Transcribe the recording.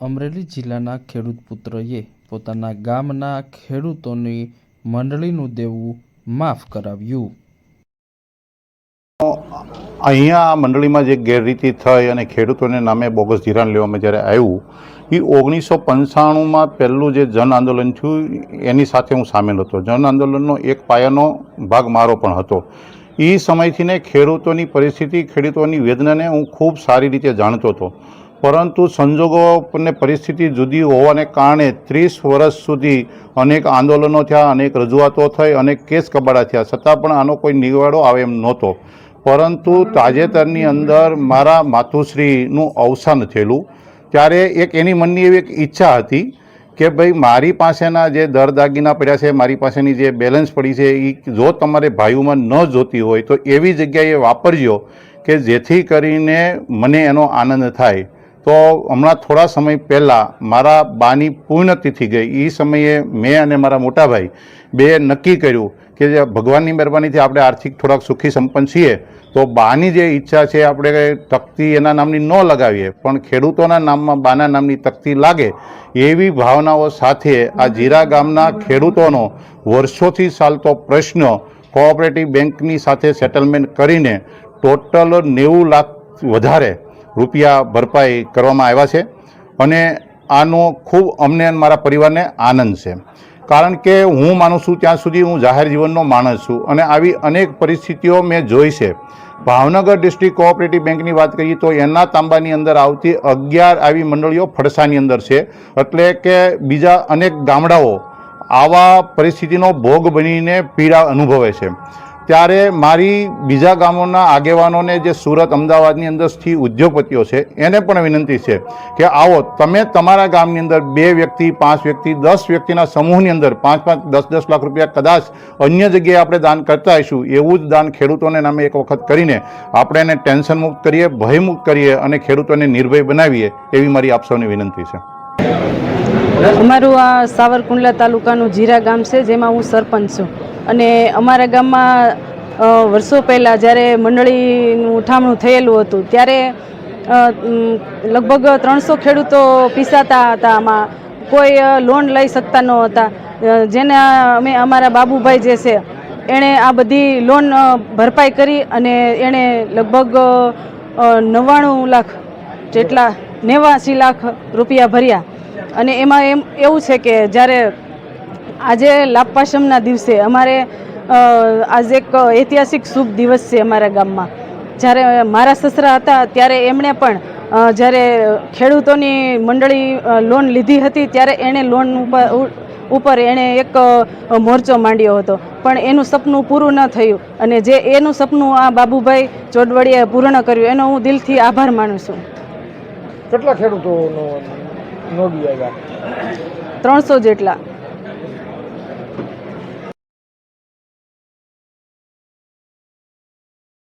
અમરેલી જિલ્લાના ખેડૂત પુત્રએ પોતાના ગામના ખેડૂતોની મંડળીનું દેવું માફ કરાવ્યું। અહીંયા મંડળીમાં જે ગેરરીતિ થઈ અને ખેડૂતોને નામે બોગસ ધિરાણ લેવામાં જ્યારે આવ્યું એ 1995માં પહેલું જે જન આંદોલન થયું એની સાથે હું સામેલ હતો। જન આંદોલનનો એક પાયાનો ભાગ મારો પણ હતો। એ સમયથી ને ખેડૂતોની પરિસ્થિતિ, ખેડૂતોની વેદનાને હું ખૂબ સારી રીતે જાણતો હતો, પરંતુ સંજોગો અને પરિસ્થિતિ જુદી હોવાને કારણે 30 વર્ષ સુધી અનેક આંદોલનો થયા, અનેક રજૂઆતો થઈ, અનેક કેસ કબાડા થયા, છતાં પણ આનો કોઈ નિવાડો આવે એમ નહોતો। પરંતુ તાજેતરની અંદર મારા માતુશ્રીનું અવસાન થયેલું ત્યારે એક એની મનની એવી એક ઈચ્છા હતી કે ભાઈ મારી પાસેના જે દાગીના પડ્યા છે, મારી પાસેની જે બેલેન્સ પડી છે, એ જો તમારે ભાઈઓમાં ન જોતી હોય તો એવી જગ્યાએ વાપરજો કે જેથી કરીને મને એનો આનંદ થાય। તો હમણાં થોડા સમય પહેલાં મારા બાની પુણ્યતિથિ ગઈ, એ સમયે મેં અને મારા મોટા ભાઈ બે નક્કી કર્યું કે જે ભગવાનની મહેરબાનીથી આપણે આર્થિક થોડાક સુખી સંપન્ન છીએ તો બાની જે ઈચ્છા છે આપણે તકતી એના નામની ન લગાવીએ, પણ ખેડૂતોના નામમાં બાના નામની તકતી લાગે એવી ભાવનાઓ સાથે આ જીરા ગામના ખેડૂતોનો વર્ષોથી ચાલતો પ્રશ્ન કોઓપરેટિવ બેંકની સાથે સેટલમેન્ટ કરીને ટોટલ 90 લાખ વધારે રૂપિયા ભરપાઈ કરવામાં આવ્યા છે અને આનો ખૂબ અમને અને મારા પરિવારને આનંદ છે। કારણ કે હું માનું છું ત્યાં સુધી હું જાહેર જીવનનો માણસ છું અને આવી અનેક પરિસ્થિતિઓ મેં જોઈ છે। ભાવનગર ડિસ્ટ્રિક્ટ કોઓપરેટિવ બેંકની વાત કરીએ તો એના તાંબાની અંદર આવતી 11 આવી મંડળીઓ ફડસાની અંદર છે, એટલે કે બીજા અનેક ગામડાઓ આવા પરિસ્થિતિનો ભોગ બનીને પીડા અનુભવે છે। ત્યારે મારી બીજા ગામોના આગેવાનોને જે સુરત, અમદાવાદની અંદરથી ઉદ્યોગપતિઓ છે એને પણ વિનંતી છે કે આવો તમે તમારા ગામની અંદર 2 વ્યક્તિ, 5 વ્યક્તિ, 10 વ્યક્તિના સમૂહની અંદર 5-5, 10-10 લાખ રૂપિયા કદાચ અન્ય જગ્યાએ આપણે દાન કરતા હશું, એવું જ દાન ખેડૂતોને નામે એક વખત કરીને આપણે એને ટેન્શન મુક્ત કરીએ, ભયમુક્ત કરીએ અને ખેડૂતોને નિર્ભય બનાવીએ એવી મારી આપ સૌને વિનંતી છે। અમારું આ સાવરકુંડલા તાલુકાનું જીરા ગામ છે, જેમાં હું સરપંચ છું અને અમારા ગામમાં વર્ષો પહેલાં જ્યારે મંડળીનું ઉઠામણું થયેલું હતું ત્યારે લગભગ 300 ખેડૂતો પીસાતા હતા। આમાં કોઈ લોન લઈ શકતા ન હતા, જેને અમે અમારા બાબુભાઈ જે છે એણે આ બધી લોન ભરપાઈ કરી અને એણે લગભગ 89 લાખ જેટલા 89 લાખ રૂપિયા ભર્યા। અને એમાં એવું છે કે જ્યારે આજે લાભપાશમના દિવસે અમારે આજે એક ઐતિહાસિક શુભ દિવસ છે અમારા ગામમાં। જ્યારે મારા સસરા હતા ત્યારે એમણે પણ જ્યારે ખેડૂતોની મંડળી લોન લીધી હતી ત્યારે એણે લોન ઉપર એણે એક મોરચો માંડ્યો હતો, પણ એનું સપનું પૂરું ન થયું અને જે એનું સપનું આ બાબુભાઈ ચોડવડિયાએ પૂર્ણ કર્યું એનો હું દિલથી આભાર માનું છું। કેટલા ખેડૂતોનો નોંધ આવ્યા? 300 જેટલા।